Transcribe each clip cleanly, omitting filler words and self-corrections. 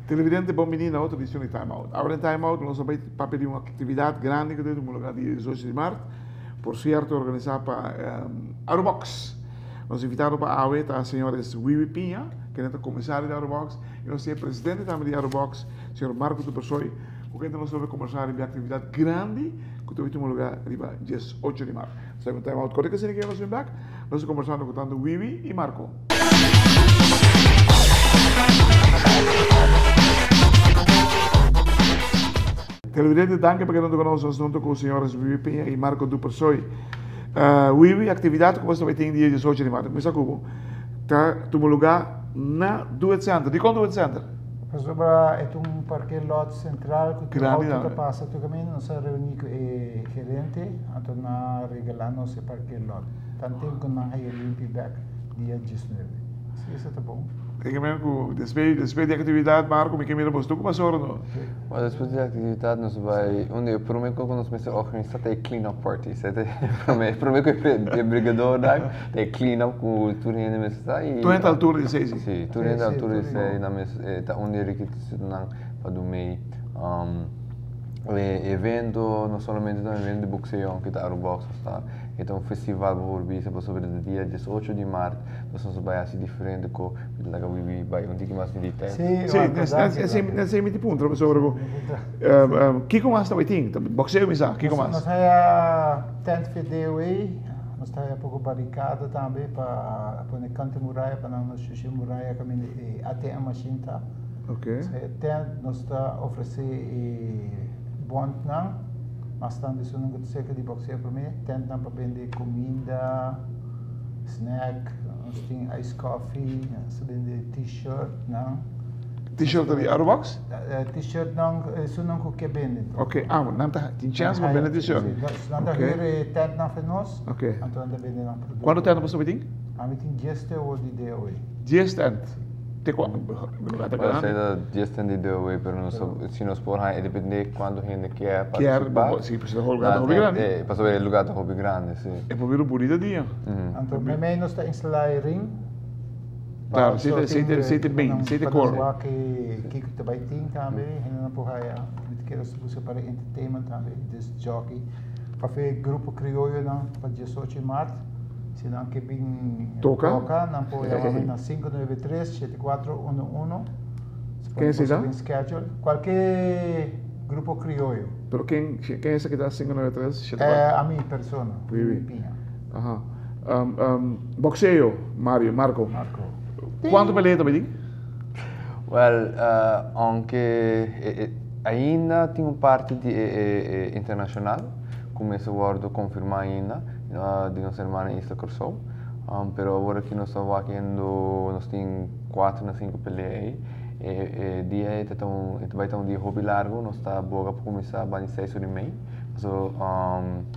Televidente, bom menino, outra edição de Time Out. Agora em Time Out, nós vamos pedir uma atividade grande que temos no lugar dia 18 de março, por certo, organizada para Aerobox. Nós invitamos para a senhora Wiwi Pinha, que é a comissária da Aerobox, e nós temos o presidente também da Aerobox, o senhor Marco de Persoi, com quem nós vamos conversar em uma atividade grande que temos no lugar dia 18 de março. Nós temos Time Out. Quando é que nós vamos back? Nós estamos conversando com tanto Wiwi e Marco. Televidente, danke porque não conosco assunto com os senhores Wiwi Pinha e Marco do Persoi. Wiwi, atividade como você vai ter em dia 18 de março. Mas Cubo, tá no lugar na Duet Center. De quando Duet Center? Sobra é um parque lot central que o auto passa tu caminho, nós reunimos com o gerente, então na regalando esse parque lot. Tanto que nós aí limpi back dia 19. Isso tá bom. Depois da atividade, Marco, me mira você como sorno. Mas depois da atividade, nós vai onde prometo que nós vamos organizar a clean up party. Prometo que é brigador da clean up com o turno da mesa e. Tu entra altura de 6? Sim, tu entra altura de 6 na mesa, tá onde ele que se não para do meio. Evento, não somente um evento de boxeo que está Aerobox está, então um festival por vista sobre o dia 18 de março, nós vamos vai assim diferente com o Wiwi vai onde que mais me diz. Sim, nesse miti ponto, professor. Que como está waiting? Boxeo misa, que como? Nós aí tent video aí, nós aí pouco barricada também para pôr canto muralha para não sushi muralha caminho ATM machine tá. Ok. Tent nós está oferecer bond não, mas também isso não gosto de boxeo para mim. Tent não para vender comida, snack, nós tem ice coffee, nós vende t-shirt não. T-shirt ali Aerobox? T-shirt não, isso não que vende. Ok, não tá, tem chance para vender t-shirt. Não tá here tent não para nós. Ok. Então anda vender não produto. Quando tent você vai ter? A mim tem geste ou de dia hoje. Tent. Just in the way per se nos por hai depende quando gente quer participar. Sim, precisa lugar hobby grande. Para saber lugar de hobby grande, sim. É para ver o bonito dia. Então, primeiro nós está instalar ring. Claro, se bem, se cor. Que também tem também, e não por aí, muito quero se para entertainment também, disc jockey. Para ver grupo crioulo não, para 18 de março. Se não que bem toca, não pode ir na 593-7411. Quem é esse já? Schedule. Qualquer grupo crioulo. Pero quem é esse que dá 593? É a minha persona. Pinha. Boxeo, Marco. Quanto pelea também? Well, aunque ainda tem parte de internacional, começa a confirmar ainda. De nossa irmã Isla Corsou, pero agora que nós estamos fazendo, nós temos 4 a 5 peleas e dia vai ter dia hobby largo, nós está boa para começar a 6 horas e meia, so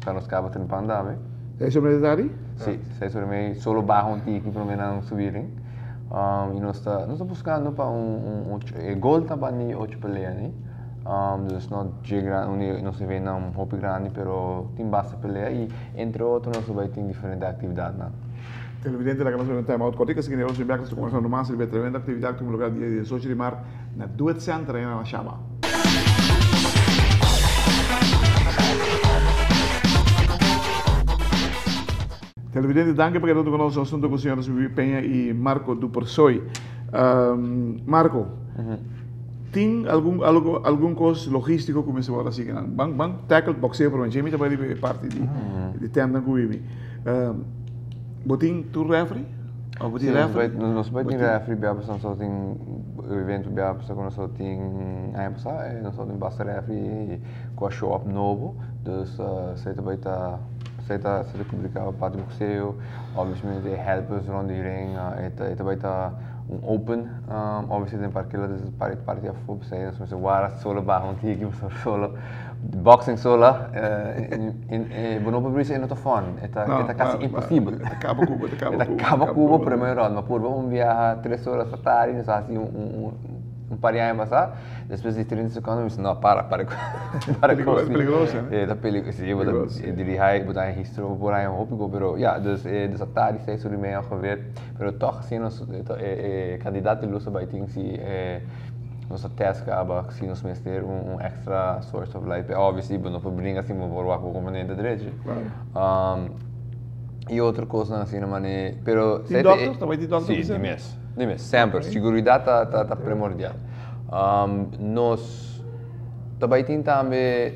para nós acabar trampando também. 6 horas da tarde? Sim, 6 horas e meia, solo baixo que pelo menos não subirem. E nós está buscando para gol também 8 peleas, né? Dus não se vê um hobby grande, pero tem bastante pelea e entre outros nós vai ter diferentes atividades. Televidente da Canal Time Out, quando é que se ganhou os embarques de conversa no Massa, ele vai ter uma atividade que tem lugar dia 18 de março na Duet Center em La Chama. Televidente, danke porque estou conosco assunto com os senhores Wiwi Penha e Marco do Persoi. Marco, tem algum coisa logístico como se fala assim, bang tackle boxeo para mim, também é parte de tenda com Wiwi. Botin tu referee? Ou botin referee? Nós vamos ter referee, nós só tem o evento, nós só tem nós só tem bastante referee com a show up novo, dus você também está publicar parte do boxeo, obviamente helpers rond die ring, também está open, obviously tem parque lá, parte a fogo, sei, nós vamos agora solo barro antigo, solo boxing solo, não precisa ir no telefone, é quase impossível. Acaba Cuba primeiro, mas por vamos viajar 3 horas para tarde, nós assim parear passar, depois de 30 segundos, eu disse, não, para perigoso, né? É perigoso, sim, eu diria, botar em registro, por aí um pouco, mas, ja, dus à tarde, 6h30 geweest, mas toch, sim, nós, candidato de lusa, tem se, nossa teste, aber, sim, nós vamos ter extra source of light, obviously, não para brincar, assim, vou voar com o comandante direito. E outra coisa, assim, mas, pero... Tem doctor? Também tem doctor? Sim, de mês, sempre, segurança está primordial. Nós também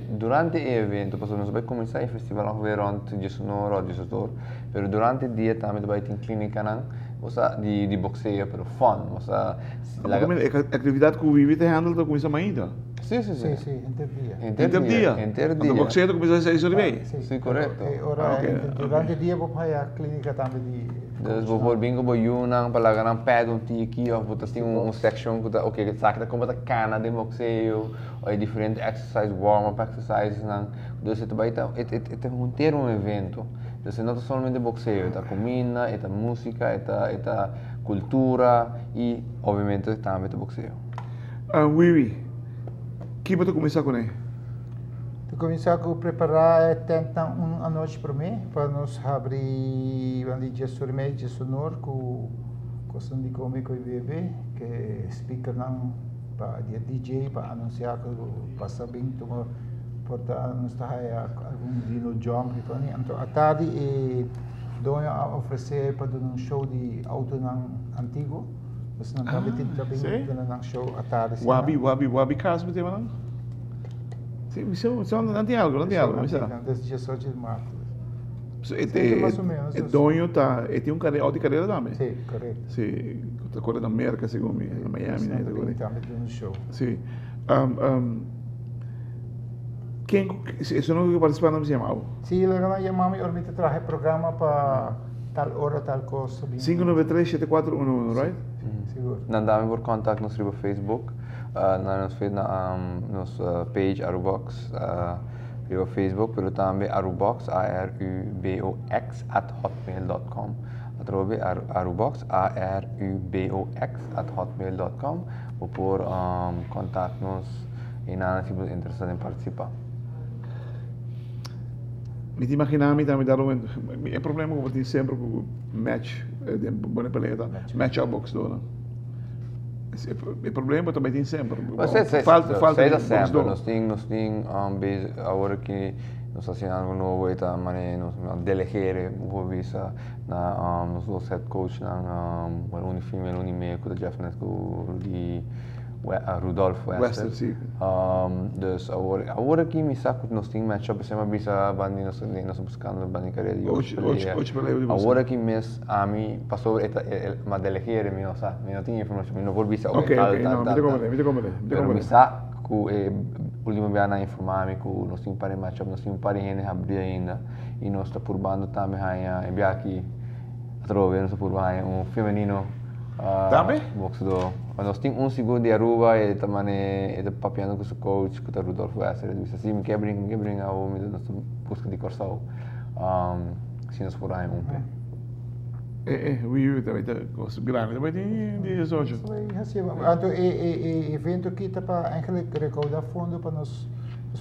durante o evento, nós vamos começar o festival durante 19 horas, mas durante o dia também tem clínica de boxeio, pero fun. A atividade que o Vivi tem handle começa ainda? Sim, interdia. O boxeio começa às 6h30? Sim, correto. Durante o dia, vou para a clínica também. Dus bijvoorbeeld bingo boyunang palaga ng pad tiki of butas ting section kuta okay sakta como ta kana de boxeo ou different exercise warm up exercises nang dus ito ba ita ter evento dus não somente boxeo ita comida ita música ita cultura e obviamente também ita boxeo. Wiwi, que você começar com ele? Começar a preparar tentar uma noite para mim, para nós abrir um dia surmei de sonor com coisa de comer com o bebê, que speaker não para DJ para anunciar que passa bem, então porta nós está aí algum dino jump então à tarde e dou a oferecer para um show de auto antigo, mas não também um show à tarde. Wabi caso me tem não? Sim, não tem algo. Desde dia 18 de março. É dono, ele tem de carreira também? Sim, correto. Sim, está correndo na América, segundo mim, na Miami, né? Também no show. Sim. Quem, isso não participar não me chamava? Sim, legal, chamamos e orbita traje programa para tal hora, tal coisa. 593-7411, right? Seguro. Nandami por contact nos riba Facebook. Na nossa page Arubox via Facebook, pero também Arubox arubox@hotmail.com. Atrobe Arubox arubox@hotmail.com ou por contact-nos e nada se você interessado em participar. Me imaginava também dar é problema que eu tenho sempre com match de boa pelea, match a box dona. O problema também tem sempre. Falta sempre. Nós temos agora que nós fazemos algo novo e também nós delegere o visa na nos head coach na unifilme unime com o Jeff Nesco de Rudolf Wester. Dus agora que me saco nós temos matchup sempre bisa bandi nós buscando bandi carreira de hoje. Agora que mês a mim passou uma delegere me não tinha informação, não vou bisa. Ok, me me saco última vez na informar-me que nós temos para matchup, nós temos para gente abrir ainda e nós está por bando também aí enviar aqui atrove nós por aí feminino. Também? Boxador. Nós temos segundo de Aruba e também papiando com o coach, com o Rudolf Wester. Ele disse assim, me quer brincar, ou me dá busca de corção. Se nós for aí pé. O Iu também está grande, também tem de soja. Então, evento aqui está para recaudar fundo para nós.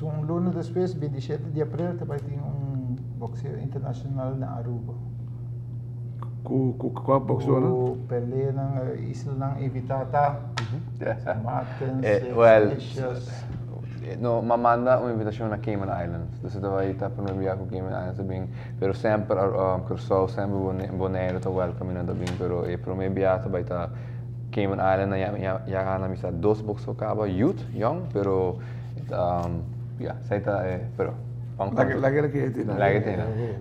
Lunes depois, 27 de abril, também tem boxeo internacional na Aruba. Qual boxeador? O Pelé ng isla ng Evitata. Martins, no, manda uma invitação na Cayman Islands. Então, você vai estar para não enviar com Cayman Islands também. Pero sempre, Corso, sempre Bonaire está welcome na também. Pero para me enviar vai estar Cayman Islands. Já na misa 2 boxeadores acaba, youth, young, pero saya está, pero Lager que tem.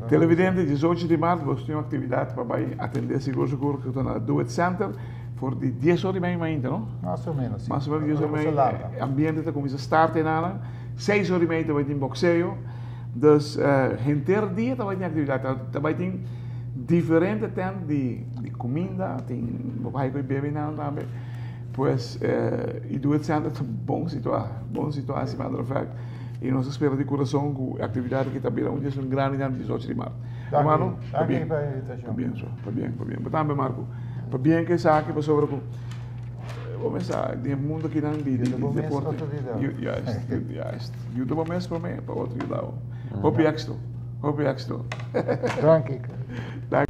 Televidente, 18 de março, você tem uma atividade para atender seguro que está na Do It Center por de 10 horas e meia ainda, não? Mais ou menos. Mais ou menos 10 horas e meia. O ambiente está começando a start em nada. 6 horas e meia vai ter boxeio. Dus, inteiro dia vai ter atividade. Vai ter diferente tem de comida, tem vai com bebê não também. Pues, e do het zijn het bom situatie, matter of fact. E nós esperamos de coração com a atividade que está bem, onde é grande de 18 de março. Dank je voor je invitatie. Para bem. Mas também, Marco, para bem que sabe que sobre vamos pensar, tem mundo que não de deporte. Juist. E o do momento para mim, para outro lado. Hope you extra. Dank je. Dank